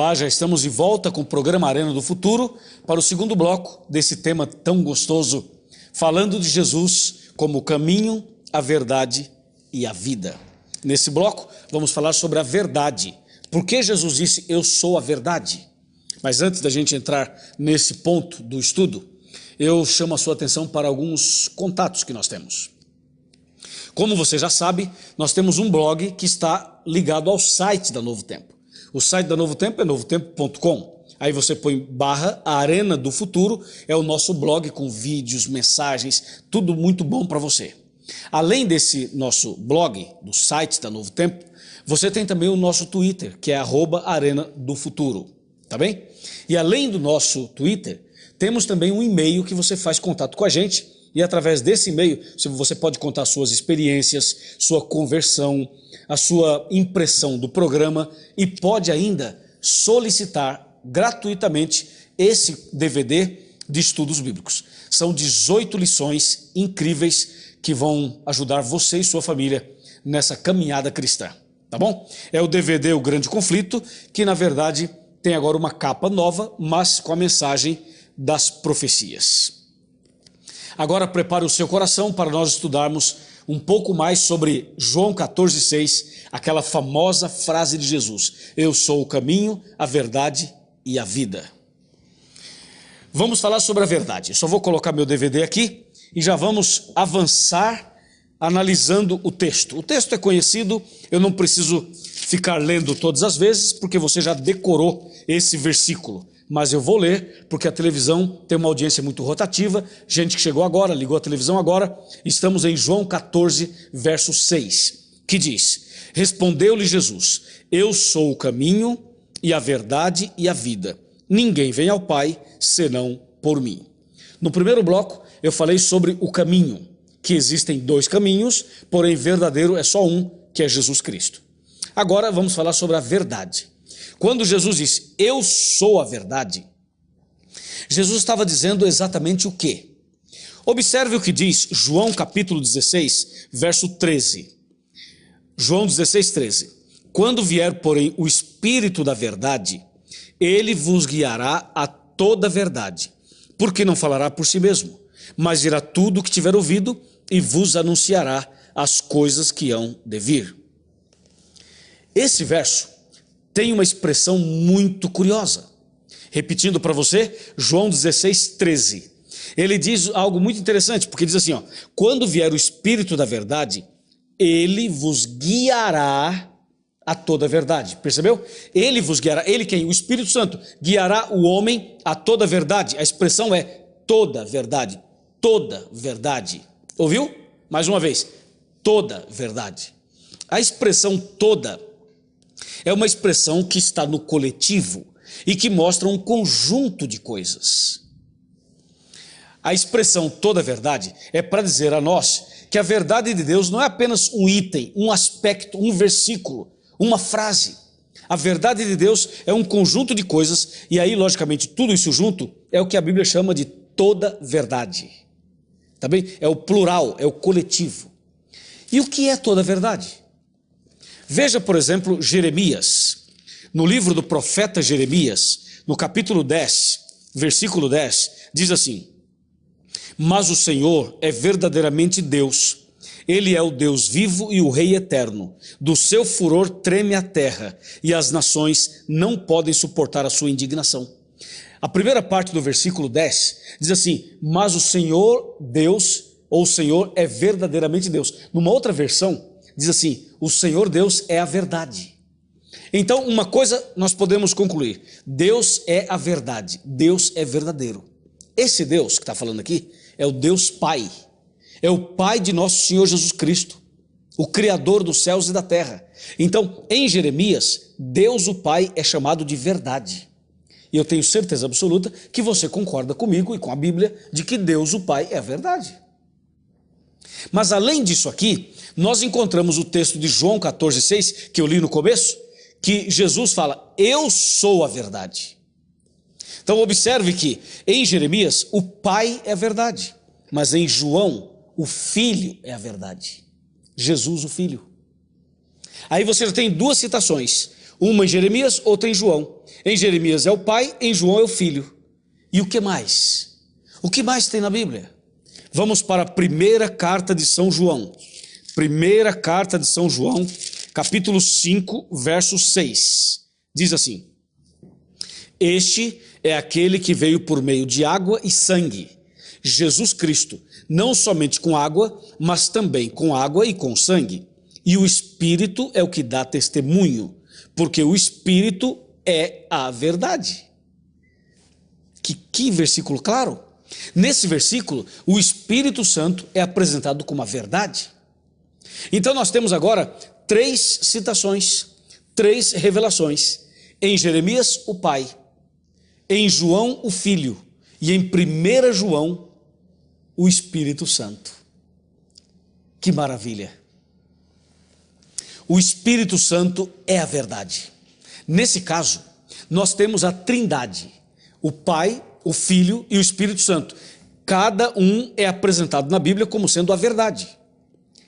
Olá, já estamos de volta com o programa Arena do Futuro para o segundo bloco desse tema tão gostoso, falando de Jesus como o caminho, a verdade e a vida. Nesse bloco vamos falar sobre a verdade. Por que Jesus disse, eu sou a verdade? Mas antes da gente entrar nesse ponto do estudo, eu chamo a sua atenção para alguns contatos que nós temos. Como você já sabe, nós temos um blog que está ligado ao site da Novo Tempo. O site da Novo Tempo é novotempo.com. Aí você põe / Arena do Futuro, é o nosso blog com vídeos, mensagens, tudo muito bom para você. Além desse nosso blog, do site da Novo Tempo, você tem também o nosso Twitter, que é @Arena do Futuro, tá bem? E além do nosso Twitter, temos também um e-mail que você faz contato com a gente, e através desse e-mail você pode contar suas experiências, sua conversão, a sua impressão do programa e pode ainda solicitar gratuitamente esse DVD de estudos bíblicos. São 18 lições incríveis que vão ajudar você e sua família nessa caminhada cristã, tá bom? É o DVD O Grande Conflito, que na verdade tem agora uma capa nova, mas com a mensagem das profecias. Agora prepare o seu coração para nós estudarmos um pouco mais sobre João 14,6, aquela famosa frase de Jesus, eu sou o caminho, a verdade e a vida. Vamos falar sobre a verdade. Só vou colocar meu DVD aqui e já vamos avançar analisando o texto. O texto é conhecido, eu não preciso ficar lendo todas as vezes, porque você já decorou esse versículo. Mas eu vou ler, porque a televisão tem uma audiência muito rotativa, gente que chegou agora, ligou a televisão agora, estamos em João 14, verso 6, que diz, respondeu-lhe Jesus, eu sou o caminho e a verdade e a vida, ninguém vem ao Pai senão por mim. No primeiro bloco eu falei sobre o caminho, que existem dois caminhos, porém verdadeiro é só um, que é Jesus Cristo. Agora vamos falar sobre a verdade. Quando Jesus disse, eu sou a verdade, Jesus estava dizendo exatamente o quê? Observe o que diz João capítulo 16, verso 13. João 16, 13. Quando vier, porém, o Espírito da verdade, ele vos guiará a toda a verdade, porque não falará por si mesmo, mas dirá tudo o que tiver ouvido e vos anunciará as coisas que hão de vir. Esse verso tem uma expressão muito curiosa. Repetindo para você, João 16, 13. Ele diz algo muito interessante, porque diz assim, ó, quando vier o Espírito da verdade, ele vos guiará a toda a verdade. Percebeu? Ele vos guiará, ele quem? O Espírito Santo guiará o homem a toda a verdade. A expressão é toda verdade. Toda verdade. Ouviu? Mais uma vez, toda verdade. A expressão toda é uma expressão que está no coletivo e que mostra um conjunto de coisas. A expressão toda verdade é para dizer a nós que a verdade de Deus não é apenas um item, um aspecto, um versículo, uma frase. A verdade de Deus é um conjunto de coisas e aí, logicamente, tudo isso junto é o que a Bíblia chama de toda verdade. Tá bem? É o plural, é o coletivo. E o que é toda verdade? Veja, por exemplo, Jeremias. No livro do profeta Jeremias, no capítulo 10, versículo 10, diz assim, mas o Senhor é verdadeiramente Deus, Ele é o Deus vivo e o Rei eterno, do seu furor treme a terra, e as nações não podem suportar a sua indignação. A primeira parte do versículo 10 diz assim, mas o Senhor Deus, ou o Senhor é verdadeiramente Deus. Numa outra versão, diz assim, o Senhor Deus é a verdade. Então, uma coisa nós podemos concluir, Deus é a verdade, Deus é verdadeiro. Esse Deus que está falando aqui é o Deus Pai, é o Pai de nosso Senhor Jesus Cristo, o Criador dos céus e da terra. Então, em Jeremias, Deus o Pai é chamado de verdade. E eu tenho certeza absoluta que você concorda comigo e com a Bíblia de que Deus o Pai é a verdade. Mas além disso aqui, nós encontramos o texto de João 14, 6, que eu li no começo, que Jesus fala, eu sou a verdade. Então observe que em Jeremias o Pai é a verdade, mas em João o Filho é a verdade. Jesus o Filho. Aí você já tem duas citações, Uma em Jeremias, outra em João. Em Jeremias é o pai, em João é o filho. E o que mais? O que mais tem na Bíblia? Vamos para a primeira carta de São João. Primeira carta de São João, capítulo 5, verso 6. Diz assim: Este é aquele que veio por meio de água e sangue, Jesus Cristo, não somente com água, mas também com água e com sangue. E o Espírito é o que dá testemunho, porque o Espírito é a verdade. Que versículo claro! Nesse versículo, o Espírito Santo é apresentado como a verdade. Então nós temos agora 3 citações, 3 revelações. Em Jeremias, o pai. Em João, o filho. E em 1 João, o Espírito Santo. Que maravilha! O Espírito Santo é a verdade. Nesse caso, nós temos a Trindade, o Pai, o Filho e o Espírito Santo. Cada um é apresentado na Bíblia como sendo a verdade.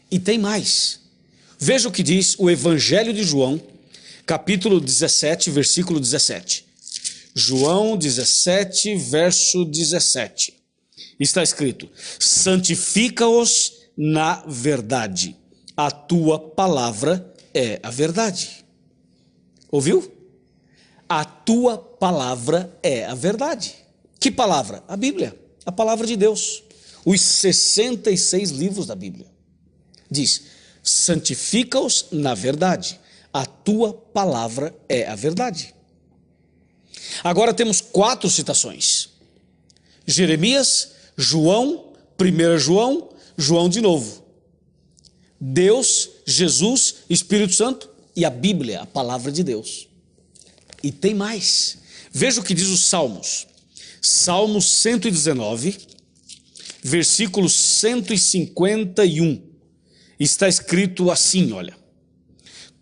E tem mais. Veja o que diz o Evangelho de João, capítulo 17, versículo 17. João 17, verso 17. Está escrito: santifica-os na verdade. A tua palavra é a verdade. Ouviu? A tua palavra é a verdade. Que palavra? A Bíblia, a palavra de Deus. Os 66 livros da Bíblia. Diz: santifica-os na verdade. A tua palavra é a verdade. Agora temos 4 citações. Jeremias, João, 1 João, João de novo. Deus, Jesus, Espírito Santo e a Bíblia, a palavra de Deus. E tem mais. Veja o que diz os Salmos. Salmo 119, versículo 151. Está escrito assim, olha: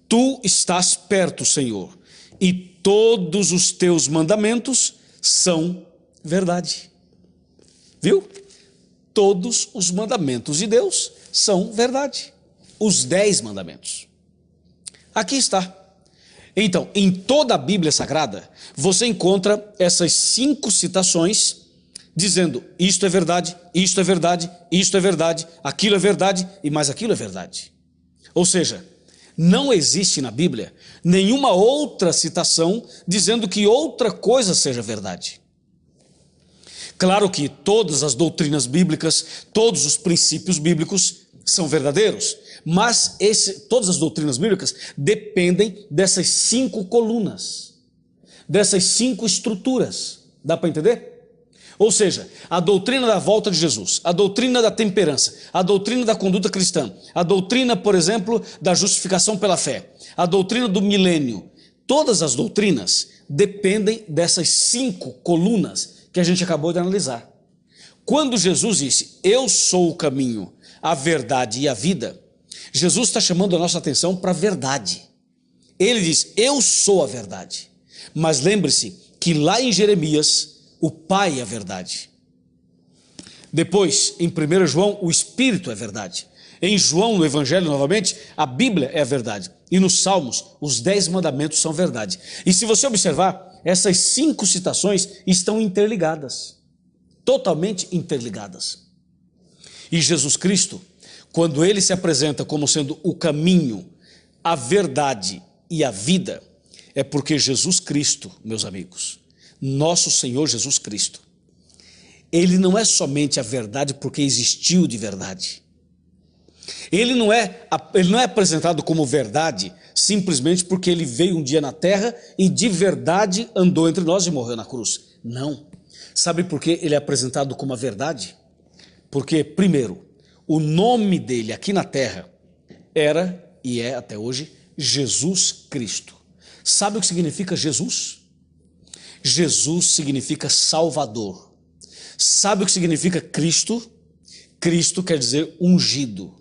Tu estás perto, Senhor, e todos os teus mandamentos são verdade. Viu? Todos os mandamentos de Deus são verdade. Os 10 mandamentos. Aqui está. Então, em toda a Bíblia Sagrada, você encontra essas 5 citações dizendo: isto é verdade, isto é verdade, isto é verdade, aquilo é verdade e mais aquilo é verdade. Ou seja, não existe na Bíblia nenhuma outra citação dizendo que outra coisa seja verdade. Claro que todas as doutrinas bíblicas, todos os princípios bíblicos são verdadeiros, mas todas as doutrinas bíblicas dependem dessas 5 colunas, dessas 5 estruturas. Dá para entender? Ou seja, a doutrina da volta de Jesus, a doutrina da temperança, a doutrina da conduta cristã, a doutrina, por exemplo, da justificação pela fé, a doutrina do milênio, todas as doutrinas dependem dessas 5 colunas que a gente acabou de analisar. Quando Jesus disse: eu sou o caminho, a verdade e a vida, Jesus está chamando a nossa atenção para a verdade. Ele diz: eu sou a verdade. Mas lembre-se que lá em Jeremias, o Pai é a verdade. Depois, em 1 João, o Espírito é verdade. Em João, no Evangelho, novamente, a Bíblia é a verdade. E nos Salmos, os 10 mandamentos são verdade. E se você observar, essas 5 citações estão interligadas. Totalmente interligadas. E Jesus Cristo, quando ele se apresenta como sendo o caminho, a verdade e a vida, é porque Jesus Cristo, meus amigos, nosso Senhor Jesus Cristo, ele não é somente a verdade porque existiu de verdade. Ele não é apresentado como verdade simplesmente porque ele veio um dia na terra e de verdade andou entre nós e morreu na cruz. Não. Sabe por que ele é apresentado como a verdade? Porque, primeiro, o nome dele aqui na terra era, e é até hoje, Jesus Cristo. Sabe o que significa Jesus? Jesus significa Salvador. Sabe o que significa Cristo? Cristo quer dizer ungido.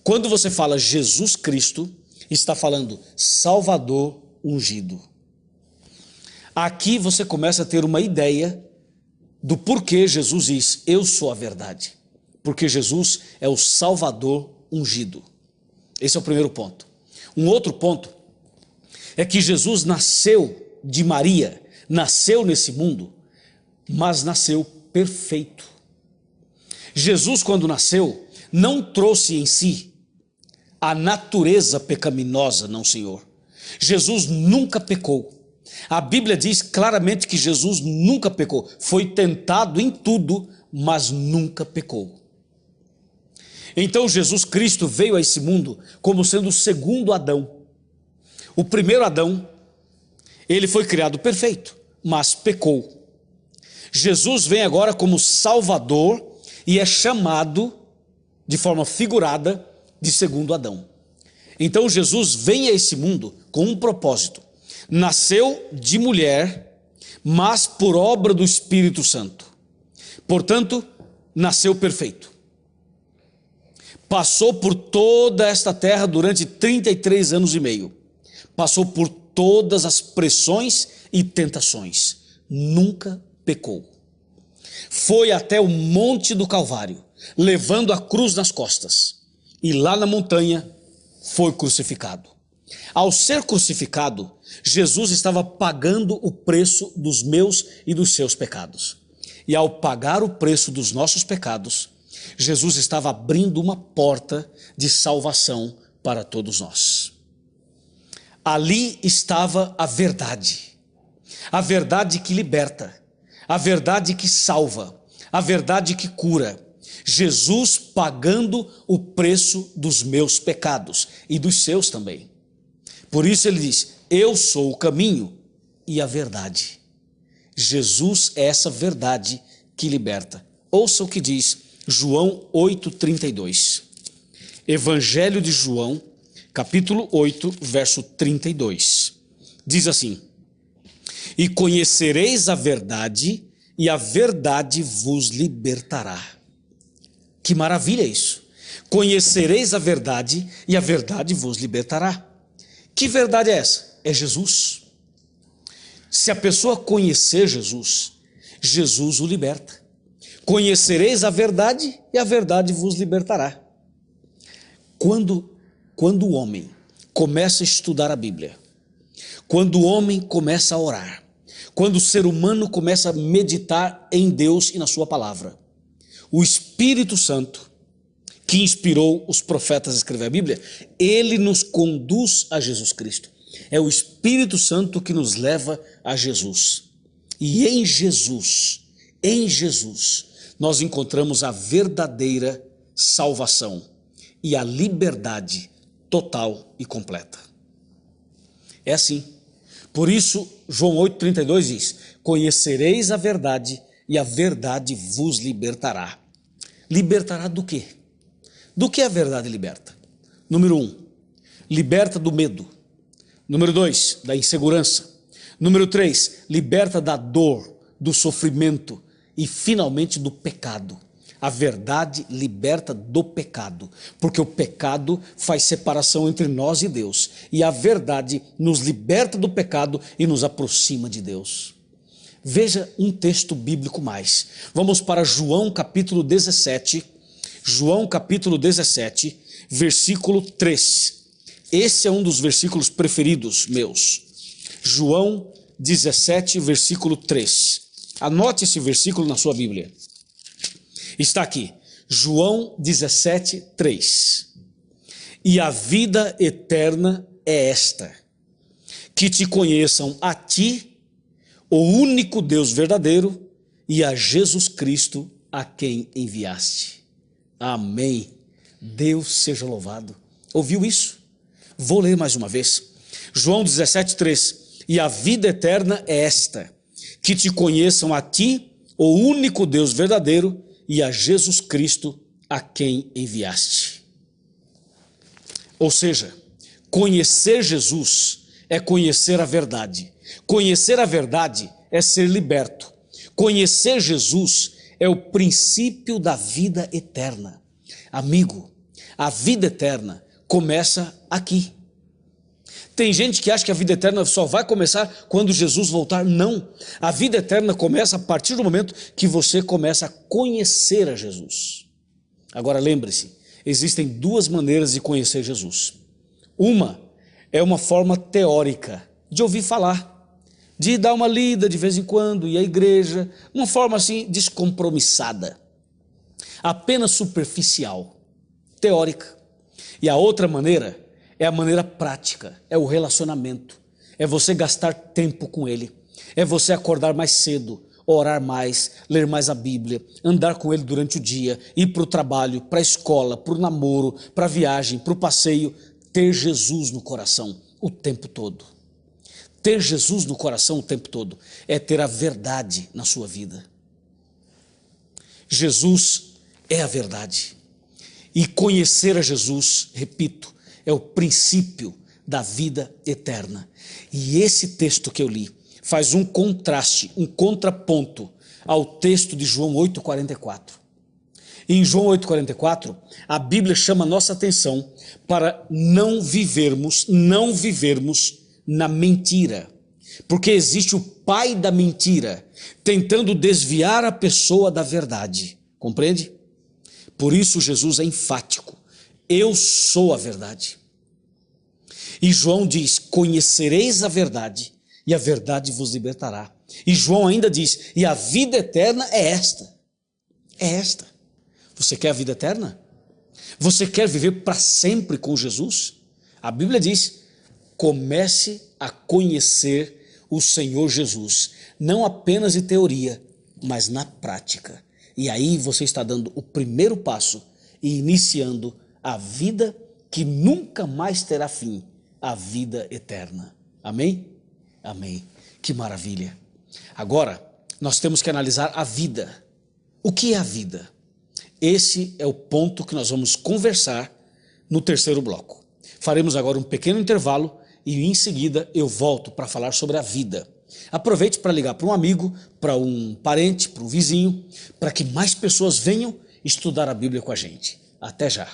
Quando você fala Jesus Cristo, está falando Salvador ungido. Aqui você começa a ter uma ideia do porquê Jesus diz: eu sou a verdade. Porque Jesus é o Salvador ungido. Esse é o primeiro ponto. Um outro ponto: é que Jesus nasceu de Maria, nasceu nesse mundo, mas nasceu perfeito. Jesus, quando nasceu, não trouxe em si a natureza pecaminosa, não, Senhor. Jesus nunca pecou. A Bíblia diz claramente que Jesus nunca pecou. Foi tentado em tudo, mas nunca pecou. Então Jesus Cristo veio a esse mundo como sendo o segundo Adão. O primeiro Adão, ele foi criado perfeito, mas pecou. Jesus vem agora como Salvador e é chamado, de forma figurada, de segundo Adão. Então Jesus vem a esse mundo com um propósito. Nasceu de mulher, mas por obra do Espírito Santo. Portanto, nasceu perfeito. Passou por toda esta terra durante 33 anos e meio. Passou por todas as pressões e tentações. Nunca pecou. Foi até o monte do Calvário, levando a cruz nas costas. E lá na montanha foi crucificado. Ao ser crucificado, Jesus estava pagando o preço dos meus e dos seus pecados. E ao pagar o preço dos nossos pecados, Jesus estava abrindo uma porta de salvação para todos nós. Ali estava a verdade que liberta, a verdade que salva, a verdade que cura. Jesus pagando o preço dos meus pecados e dos seus também. Por isso ele diz: eu sou o caminho e a verdade. Jesus é essa verdade que liberta. Ouça o que diz João 8,32. Evangelho de João, capítulo 8, verso 32. Diz assim: e conhecereis a verdade, e a verdade vos libertará. Que maravilha isso! Conhecereis a verdade, e a verdade vos libertará. Que verdade é essa? É Jesus. Se a pessoa conhecer Jesus, Jesus o liberta. Conhecereis a verdade, e a verdade vos libertará. Quando o homem começa a estudar a Bíblia, quando o homem começa a orar, quando o ser humano começa a meditar em Deus e na sua palavra, o Espírito Santo, que inspirou os profetas a escrever a Bíblia, ele nos conduz a Jesus Cristo. É o Espírito Santo que nos leva a Jesus. E em Jesus, nós encontramos a verdadeira salvação e a liberdade total e completa. É assim. Por isso, João 8,32 diz: conhecereis a verdade e a verdade vos libertará. Libertará do quê? Do que a verdade liberta? Número 1, liberta do medo. Número 2, da insegurança. Número 3, liberta da dor, do sofrimento e finalmente do pecado. A verdade liberta do pecado, porque o pecado faz separação entre nós e Deus, e a verdade nos liberta do pecado e nos aproxima de Deus. Veja um texto bíblico mais. Vamos para João capítulo 17, João capítulo 17, versículo 3. Esse é um dos versículos preferidos meus. João 17, versículo 3. Anote esse versículo na sua Bíblia. Está aqui, João 17, 3. E a vida eterna é esta: que te conheçam a ti, o único Deus verdadeiro, e a Jesus Cristo, a quem enviaste. Amém. Deus seja louvado. Ouviu isso? Vou ler mais uma vez. João 17, 3. E a vida eterna é esta: que te conheçam a ti, o único Deus verdadeiro, e a Jesus Cristo, a quem enviaste. Ou seja, conhecer Jesus é conhecer a verdade. Conhecer a verdade é ser liberto. Conhecer Jesus é o princípio da vida eterna. Amigo, a vida eterna começa aqui. Tem gente que acha que a vida eterna só vai começar quando Jesus voltar. Não. A vida eterna começa a partir do momento que você começa a conhecer a Jesus. Agora lembre-se, existem duas maneiras de conhecer Jesus. Uma é uma forma teórica de ouvir falar, de dar uma lida de vez em quando, ir à igreja, uma forma assim descompromissada, apenas superficial, teórica. E a outra maneira é a maneira prática, é o relacionamento, é você gastar tempo com Ele, é você acordar mais cedo, orar mais, ler mais a Bíblia, andar com Ele durante o dia, ir para o trabalho, para a escola, para o namoro, para a viagem, para o passeio, ter Jesus no coração o tempo todo. Ter Jesus no coração o tempo todo é ter a verdade na sua vida. Jesus é a verdade. E conhecer a Jesus, repito, é o princípio da vida eterna. E esse texto que eu li faz um contraste, um contraponto ao texto de João 8,44. Em João 8,44, a Bíblia chama a nossa atenção para não vivermos na mentira. Porque existe o pai da mentira, tentando desviar a pessoa da verdade. Compreende? Por isso Jesus é enfático. Eu sou a verdade. E João diz, conhecereis a verdade, e a verdade vos libertará. E João ainda diz, e a vida eterna é esta. É esta. Você quer a vida eterna? Você quer viver para sempre com Jesus? A Bíblia diz, comece a conhecer o Senhor Jesus, não apenas em teoria, mas na prática. E aí você está dando o primeiro passo e iniciando a vida que nunca mais terá fim, a vida eterna. Amém? Amém. Que maravilha. Agora, nós temos que analisar a vida. O que é a vida? Esse é o ponto que nós vamos conversar no terceiro bloco. Faremos agora um pequeno intervalo e em seguida eu volto para falar sobre a vida. Aproveite para ligar para um amigo, para um parente, para um vizinho, para que mais pessoas venham estudar a Bíblia com a gente. Até já.